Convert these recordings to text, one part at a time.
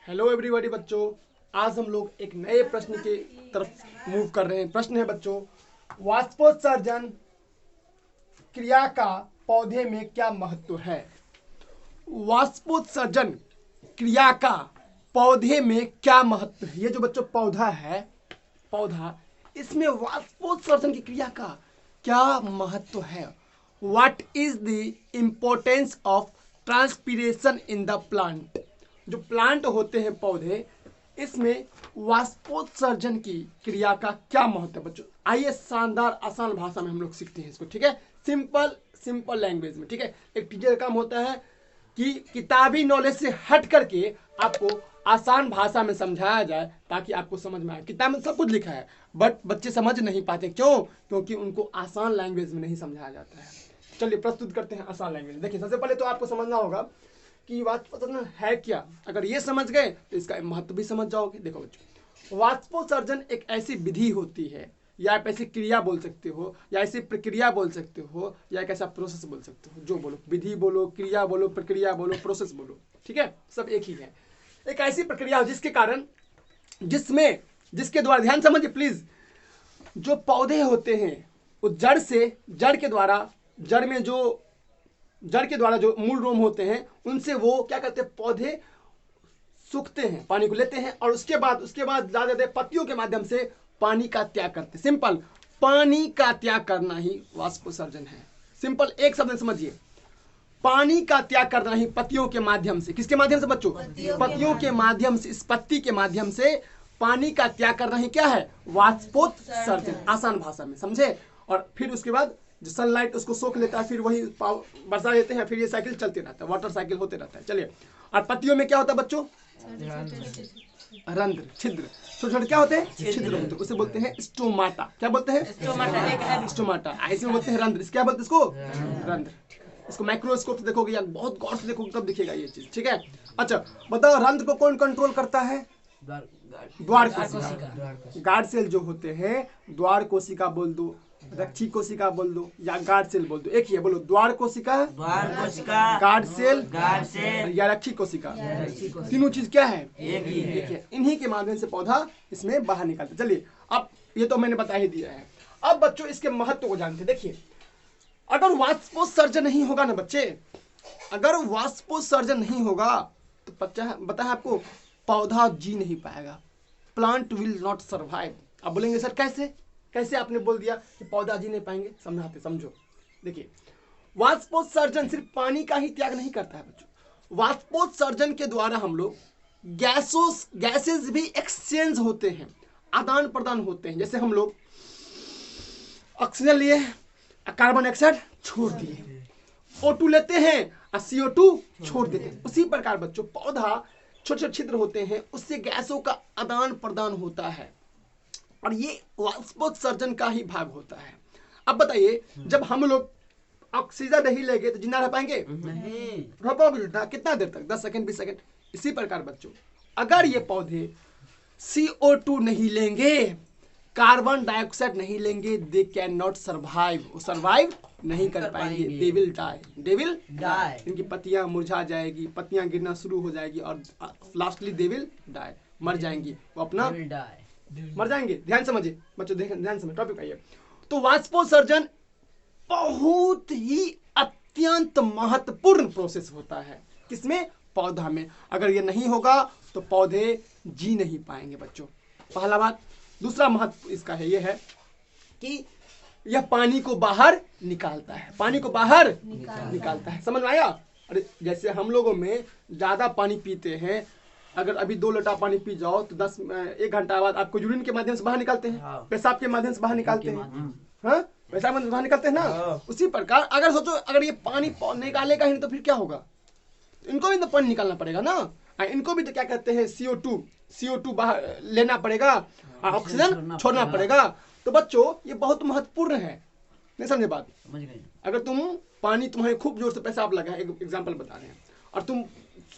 Hello everybody बच्चों, आज हम लोग एक नए प्रश्न के तरफ मूव कर रहे हैं। प्रश्न है बच्चों, वाष्पोत्सर्जन क्रिया का पौधे में क्या महत्व है। वाष्पोत्सर्जन क्रिया का पौधे में क्या महत्व है। ये जो बच्चों पौधा है, पौधा, इसमें वाष्पोत्सर्जन की क्रिया का क्या महत्व है। What is the importance of transpiration in the plant. जो प्लांट होते हैं पौधे, इसमें वाष्पोत्सर्जन की क्रिया का क्या महत्व है बच्चों। आइए शानदार आसान भाषा में हम लोग सीखते हैं इसको, ठीक है, सिंपल लैंग्वेज में, ठीक है। एक टीचर का काम होता है कि किताबी नॉलेज से हट करके आपको आसान भाषा में समझाया जाए ताकि आपको समझ में आए। किताब में सब कुछ लिखा है बट बच्चे समझ नहीं पाते, क्यों? क्योंकि उनको आसान लैंग्वेज में नहीं समझाया जाता है। चलिए प्रस्तुत करते हैं आसान लैंग्वेज। देखिए, सबसे पहले तो आपको समझना होगा कि वाष्पोत्सर्जन है क्या। अगर ये समझ गए तो इसका महत्व भी समझ जाओगे। देखो बच्चों, वाष्पोत्सर्जन एक ऐसी विधि होती है, या आप ऐसी क्रिया बोल सकते हो, या ऐसी प्रक्रिया बोल सकते हो, या एक ऐसा प्रोसेस बोल सकते हो। जो बोलो, विधि बोलो, क्रिया बोलो, प्रक्रिया बोलो, प्रोसेस बोलो, ठीक है, सब एक ही है। एक ऐसी प्रक्रिया हो जिसके कारण, जिसके द्वारा, ध्यान समझिए प्लीज, जो पौधे होते हैं वो जड़ के द्वारा जो मूल रोम होते हैं, उनसे वो क्या करते हैं, पौधे सूखते हैं, पानी को लेते हैं, और उसके बाद ज्यादा पत्तियों के माध्यम से पानी का त्याग करते हैं। सिंपल, पानी का त्याग करना ही वाष्पोत्सर्जन है। सिंपल, एक शब्द में समझिए, पानी का त्याग करना ही पत्तियों के माध्यम से। किसके माध्यम से बच्चों? पत्तियों के माध्यम से, इस पत्ती के माध्यम से पानी का त्याग करना ही क्या है, वाष्पोत्सर्जन। आसान भाषा में समझे। और फिर उसके बाद जो सनलाइट उसको सोख लेता है, फिर वही बरसा देते हैं, फिर ये साइकिल चलते रहता है, वाटर साइकिल होते रहता है। चलिए, और पत्तियों में क्या होता है बच्चों? रंध्र, छिद्र, छोटे छोटे क्या होते हैं, छिद्र होते हैं, उसे बोलते हैं स्टोमाटा। क्या बोलते हैं? स्टोमाटा। ऐसे में बोलते हैं रंध्र। क्या बोलते हैं इसको? रंध्र। इसको माइक्रोस्कोप से देखोगे या बहुत गौर से देखोगे तब दिखेगा ये चीज, ठीक है। अच्छा बताओ, रंध्र को कौन कंट्रोल करता है? द्वार कोशिका। गार्ड सेल जो होते हैं, द्वार कोशिका बोल दो, रक्षी कोशिका बोल दो, या गार्ड सेल बोल दो, एक ही है। बोलो, द्वार कोशिका, गार्ड सेल या रक्षी कोशिका। तीनों चीज क्या है? एक ही है। इन्हीं के माध्यम से पौधा इसमें बाहर निकलता है। चलिए, अब ये तो मैंने बता ही दिया है। अब बच्चों इसके महत्व को जानते। देखिए, अगर वाष्पोत्सर्जन नहीं होगा ना बच्चे, अगर वाष्पोत्सर्जन नहीं होगा तो बता आपको, पौधा जी नहीं पाएगा। Plant will not survive. अब बोलेंगे सर कैसे आपने बोल दिया कि पौधा जी नहीं पाएंगे? समझाते, समझो। देखिए, वाष्पोत्सर्जन सिर्फ पानी का ही त्याग नहीं करता है बच्चों। वाष्पोत्सर्जन के द्वारा हम लोग गैसेस भी एक्सचेंज होते हैं, आदान प्रदान होते हैं। जैसे हम लोग ऑक्सीजन लिए, कार्बन डाइऑक्साइड छोड़ दिए, O2 लेते हैं और CO2 छोड़ देते हैं। उसी प्रकार बच्चों पौधा, छोटे छोटे छिद्र होते हैं, उससे गैसों का आदान प्रदान होता है, और ये वाष्पोत्सर्जन का ही भाग होता है। अब बताइए, जब हम लोग ऑक्सीजन नहीं लेंगे तो जिंदा रह पाएंगे? नहीं। रह पाओगे कितना देर तक? 10 सेकंड, 20 सेकंड। इसी प्रकार बच्चों, अगर ये पौधे CO2 नहीं लेंगे, कार्बन डाइऑक्साइड नहीं लेंगे, दे कैन नॉट सर्वाइव। वो सर्वाइव नहीं कर पाएंगे। They will die. इनकी पत्तियां मुरझा जाएगी, पत्तियां गिरना शुरू हो जाएगी, और लास्टली दे विल डाई, मर जाएंगी। वो अपना मर जाएंगे। ध्यान समझिए बच्चों, ध्यान समझ टॉपिक आइए। तो वाष्पोत्सर्जन बहुत ही अत्यंत महत्वपूर्ण प्रोसेस होता है। किसमें? पौधा में। अगर ये नहीं होगा तो पौधे जी नहीं पाएंगे बच्चों, पहला बात। दूसरा महत्व इसका है, ये है कि यह पानी को बाहर निकालता है, पानी को बाहर निकालता है। समझ में आया? अरे जैसे हम लोगों में ज्यादा पानी पीते हैं, अगर अभी 2 लोटा पानी पी जाओ तो 1 घंटा बाद आपको यूरिन के माध्यम से बाहर निकालते हैं, पेशाब के माध्यम से बाहर निकालते हैं, हाँ, पेशाब में बाहर निकालते हैं ना। उसी प्रकार अगर सोचो, अगर ये पानी निकालेगा ही नहीं तो फिर क्या होगा? इनको भी तो पानी निकालना पड़ेगा ना। इनको भी तो क्या कहते हैं, CO2 बाहर लेना पड़ेगा, ऑक्सीजन छोड़ना पड़ेगा। तो बच्चों ये बहुत महत्वपूर्ण है, नहीं समझे बात? अगर पानी तुम्हारे खूब जोर से पेशाब लगा है, एक एग्जांपल बता रहे हैं, और तुम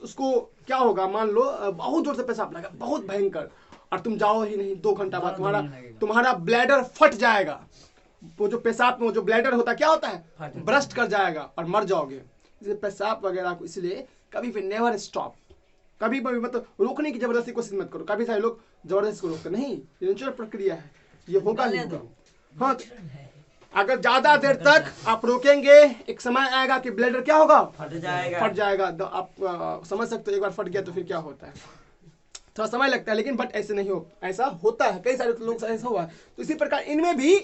उसको, क्या होगा, मान लो बहुत जोर से पेशाब लगा, बहुत भयंकर, और तुम जाओ ही नहीं, 2 घंटा बाद तुम्हारा ब्लैडर फट जाएगा। वो जो पेशाब में जो ब्लैडर होता है, क्या होता है, ब्रस्ट कर जाएगा और मर जाओगे। पेशाब वगैरह को इसलिए कभी भी नेवर स्टॉप, कभी भी मतलब रोकने की जबरदस्ती कोशिश मत करो। काफी सारे लोग जबरदस्ती को रोकते नहीं, ये नेचुरल प्रक्रिया है, ये होगा ही होगा। हाँ, अगर ज्यादा देर तक आप रोकेंगे एक समय आएगा कि ब्लेडर क्या होगा, फट जाएगा। आप समझ सकते हो, एक बार फट गया तो फिर क्या होता है, थोड़ा समय लगता है, लेकिन बट ऐसे नहीं हो, ऐसा होता है, कई सारे लोग ऐसा हुआ है। तो इसी प्रकार इनमें भी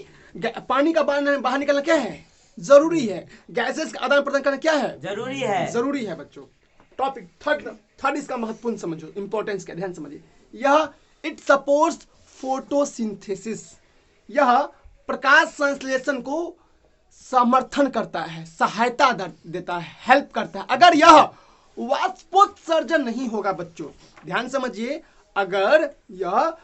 पानी का बाहर निकलना क्या है, जरूरी है। गैसेस का आदान प्रदान करना क्या है, जरूरी है बच्चों। टॉपिक थर्ड इसका महत्वपूर्ण समझो, इंपॉर्टेंस का ध्यान समझिए। यह इट सपोर्ट्स फोटोसिंथेसिस, यह प्रकाश संश्लेषण को समर्थन करता है, सहायता देता है, हेल्प करता है। अगर यह वाष्पोत्सर्जन नहीं होगा बच्चों, ध्यान समझिए, अगर यह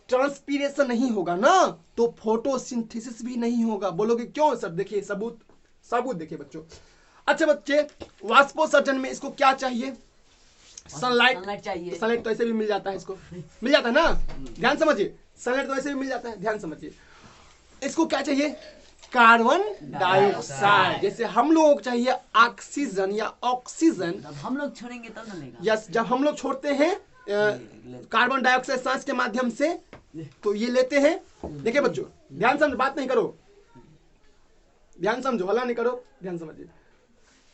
ट्रांसपीरेशन नहीं होगा ना तो फोटोसिंथेसिस भी नहीं होगा। बोलोगे क्यों सर, देखिए सबूत देखिए बच्चों। अच्छा बच्चे, वाष्पोत्सर्जन में इसको क्या चाहिए, सनलाइट चाहिए। सनलाइट तो ऐसे भी मिल जाता है, इसको मिल जाता है ना, ध्यान समझिए, सनलाइट तो ऐसे भी मिल जाता है, ध्यान समझिए। इसको क्या चाहिए, कार्बन डाइऑक्साइड। जैसे हम लोगों को चाहिए ऑक्सीजन या ऑक्सीजन, हम लोग छोड़ेंगे तब ना लेगा। यस, जब हम लोग छोड़ते हैं कार्बन डाइऑक्साइड सांस के माध्यम से, तो ये लेते हैं। देखिए बच्चों, ध्यान समझो, बात नहीं करो, ध्यान समझो, हल्ला नहीं करो, ध्यान समझिए।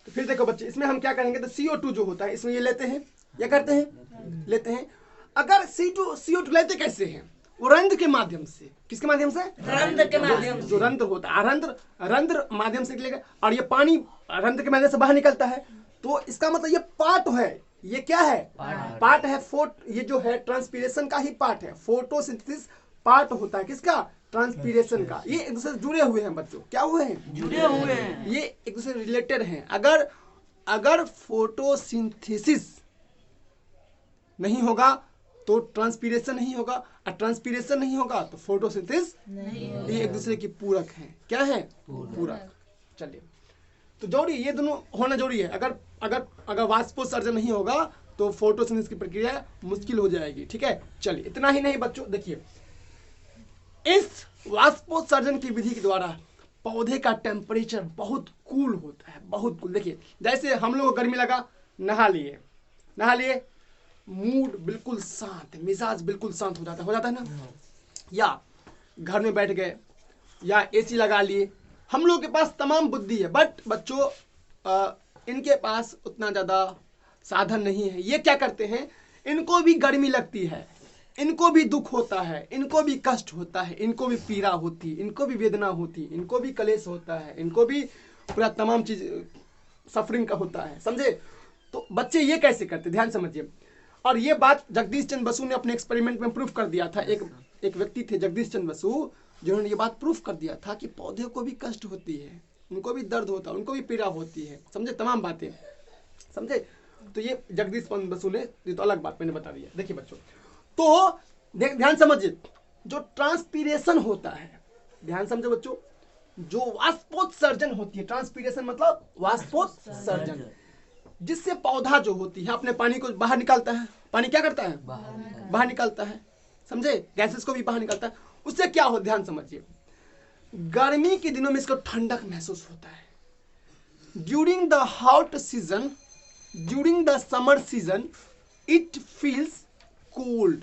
तो फिर देखो बच्चे, इसमें हम क्या करेंगे, तो CO2 जो होता है इसमें ये लेते हैं, क्या करते हैं, लेते हैं। अगर CO2 लेते कैसे हैं, वो रंध्र के माध्यम से, किसके माध्यम से, रंध्र के माध्यम से, जो रंध्र होता है, रंध्र माध्यम से निकलेगा, और ये पानी रंध्र के माध्यम से बाहर निकलता है। तो इसका मतलब ये पार्ट है, ये क्या है, पार्ट है, ये जो है ट्रांसपीरेशन का ही पार्ट है। फोटोसिंथेसिस पार्ट होता है किसका, ट्रांसपीरेशन का। ये एक दूसरे से जुड़े हुए हैं बच्चों, क्या हुए हैं, जुड़े हुए हैं, ये एक दूसरे से रिलेटेड हैं। अगर फोटोसिंथेसिस नहीं होगा तो ट्रांसपीरेशन नहीं होगा, और ट्रांसपीरेशन नहीं होगा तो फोटोसिंथेसिस नहीं होगा। ये एक दूसरे की पूरक हैं, क्या है, पूरक। चलिए, तो जरूरी ये दोनों होना जरूरी है। अगर वाष्पोत्सर्जन नहीं होगा तो फोटोसिंथेसिस की प्रक्रिया मुश्किल हो जाएगी, ठीक है। चलिए, इतना ही नहीं बच्चों, देखिए इस वाष्पोत्सर्जन की विधि के द्वारा पौधे का टेम्परेचर बहुत कूल होता है, बहुत कूल। देखिए जैसे हम लोग को गर्मी लगा, नहा लिए, मूड बिल्कुल शांत, मिजाज बिल्कुल शांत हो जाता है ना। या घर में बैठ गए या AC लगा लिए, हम लोग के पास तमाम बुद्धि है, बट बच्चों इनके पास उतना ज़्यादा साधन नहीं है। ये क्या करते हैं, इनको भी गर्मी लगती है, इनको भी दुख होता है, इनको भी कष्ट होता है, इनको भी पीड़ा होती है, इनको भी वेदना होती है, इनको भी क्लेश होता है, इनको भी पूरा तमाम चीज सफरिंग का होता है, समझे। तो बच्चे ये कैसे करते, ध्यान समझिए। और ये बात जगदीश चंद्र बसु ने अपने एक्सपेरिमेंट में प्रूफ कर दिया था। एक व्यक्ति थे जगदीश चंद्र बसु, जिन्होंने ये बात प्रूफ कर दिया था कि पौधे को भी कष्ट होती है, उनको भी दर्द होता है, उनको भी पीड़ा होती है, समझे, तमाम बातें, समझे। तो ये जगदीश चंद्र बसु ने, ये तो अलग बात मैंने बता दिया। देखिए बच्चों, तो ध्यान समझिए, जो ट्रांसपीरेशन होता है, ध्यान समझो बच्चों, जो वाष्पोत्सर्जन होती है, ट्रांसपीरेशन मतलब वाष्पोत्सर्जन, जिससे पौधा जो होती है अपने पानी को बाहर निकालता है। पानी क्या करता है, बाहर निकालता है, समझे, गैसेस को भी बाहर निकालता है। उससे क्या हो, ध्यान समझिए, गर्मी के दिनों में इसको ठंडक महसूस होता है। During the hot season, during the summer season, it feels cool,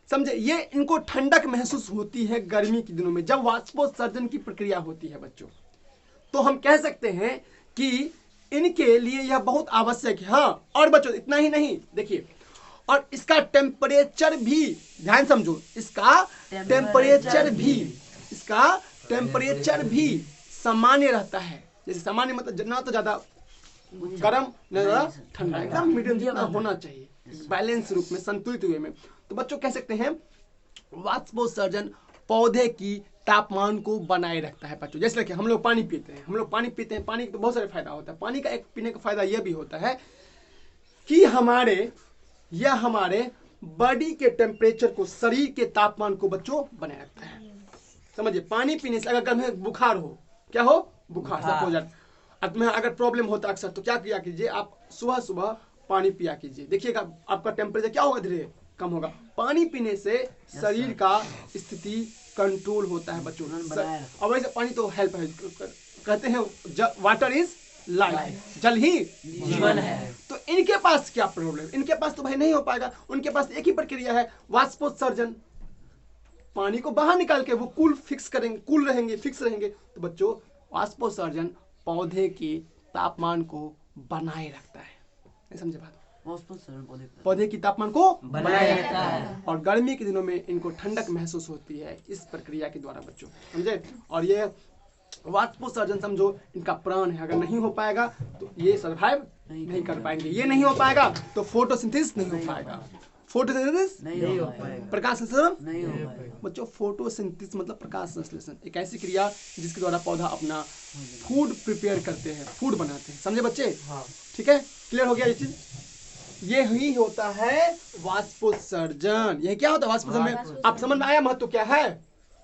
समझे। ये इनको ठंडक महसूस होती है गर्मी के दिनों में, जब वाष्पोत्सर्जन की प्रक्रिया होती है बच्चों। तो हम कह सकते हैं कि इनके लिए यह बहुत आवश्यक है। हाँ, और बच्चों इतना ही नहीं, देखिए, और इसका टेम्परेचर भी, ध्यान समझो, इसका टेम्परेचर भी सामान्य रहता है। जैसे सामान्य मतलब ना तो ज्यादा गर्म ना ज्यादा ठंडा, एकदम मीडियम जितना होना चाहिए, बैलेंस रूप में, संतुलित हुए में। तो बच्चों कह सकते हैं वाष्पोत्सर्जन पौधे की तापमान को बनाए रखता है बच्चों। जैसे कि हम लोग पानी पीते हैं, पानी के तो बहुत सारे फायदा होता है। पानी का एक पीने का फायदा यह भी होता है कि हमारे बॉडी के टेम्परेचर को, शरीर के तापमान को बच्चों बनाए रखता है, समझिए। पानी पीने से अगर कभी बुखार हो, क्या हो, बुखार हो जाए, अगर प्रॉब्लम होता है अक्सर, तो क्या किया कीजिए, आप सुबह पानी पिया कीजिए, देखिएगा आपका टेम्परेचर क्या होगा, धीरे कम होगा। पानी पीने से शरीर का स्थिति कंट्रोल होता है बच्चों। और वैसे पानी तो हेल्प है, कहते हैं वाटर इज लाइफ, जल ही जीवन है। तो इनके पास क्या प्रॉब्लम, इनके पास तो भाई नहीं हो पाएगा। उनके पास एक ही प्रक्रिया है, वाष्पोत्सर्जन। पानी को बाहर निकाल के वो कूल फिक्स करेंगे, कूल रहेंगे, फिक्स रहेंगे। तो बच्चों वाष्पोत्सर्जन पौधे के तापमान को बनाए रखता है। नहीं समझे बात? पौधे की तापमान को बनाए रखता है। और गर्मी के दिनों में इनको ठंडक महसूस होती है इस प्रक्रिया के द्वारा बच्चों, समझे। और ये वाष्पोत्सर्जन समझो इनका प्राण है। अगर नहीं हो पाएगा तो ये सर्वाइव नहीं कर पाएंगे। ये नहीं हो पाएगा तो फोटोसिंथेसिस नहीं हो पाएगा। फोटोसिंथेसिस नहीं हो पाएगा। प्रकाश संश्लेषण नहीं हो पाएगा। बच्चों फोटोसिंथेसिस मतलब प्रकाश संश्लेषण, एक ऐसी क्रिया जिसके द्वारा पौधा अपना फूड प्रिपेयर करते हैं, फूड बनाते हैं। समझे बच्चे? ठीक है, क्लियर हो गया ये चीज? ये ही होता है वाष्पोत्सर्जन। ये क्या होता है वाष्पोत्सर्जन में? आप समझ में आया महत्व क्या है?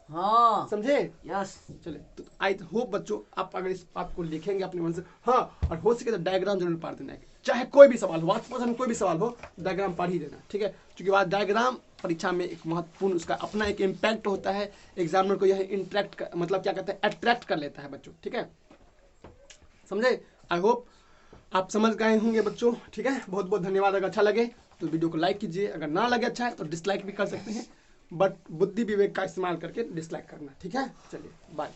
हाँ समझे? यस। चले तो आई होप बच्चों आप अगर इस बात को लिखेंगे अपने मन से, हाँ, और हो सके तो डायग्राम जरूर पढ़ देना है। चाहे कोई भी सवाल हो, वाष्पोत्सर्जन कोई भी सवाल हो, डायग्राम पढ़ ही देना, ठीक है। क्योंकि बाद डायग्राम परीक्षा में एक महत्वपूर्ण उसका अपना एक इम्पैक्ट होता है। एग्जामिनर को यह इंटरेक्ट मतलब क्या कहते हैं, अट्रैक्ट कर लेता है बच्चों, ठीक है। समझे? आई होप आप समझ गए होंगे बच्चों, ठीक है। बहुत बहुत धन्यवाद। अगर अच्छा लगे तो वीडियो को लाइक कीजिए, अगर ना लगे अच्छा है तो डिसलाइक भी कर सकते हैं, बट बुद्धि विवेक का इस्तेमाल करके डिसलाइक करना, ठीक है। चलिए बाय।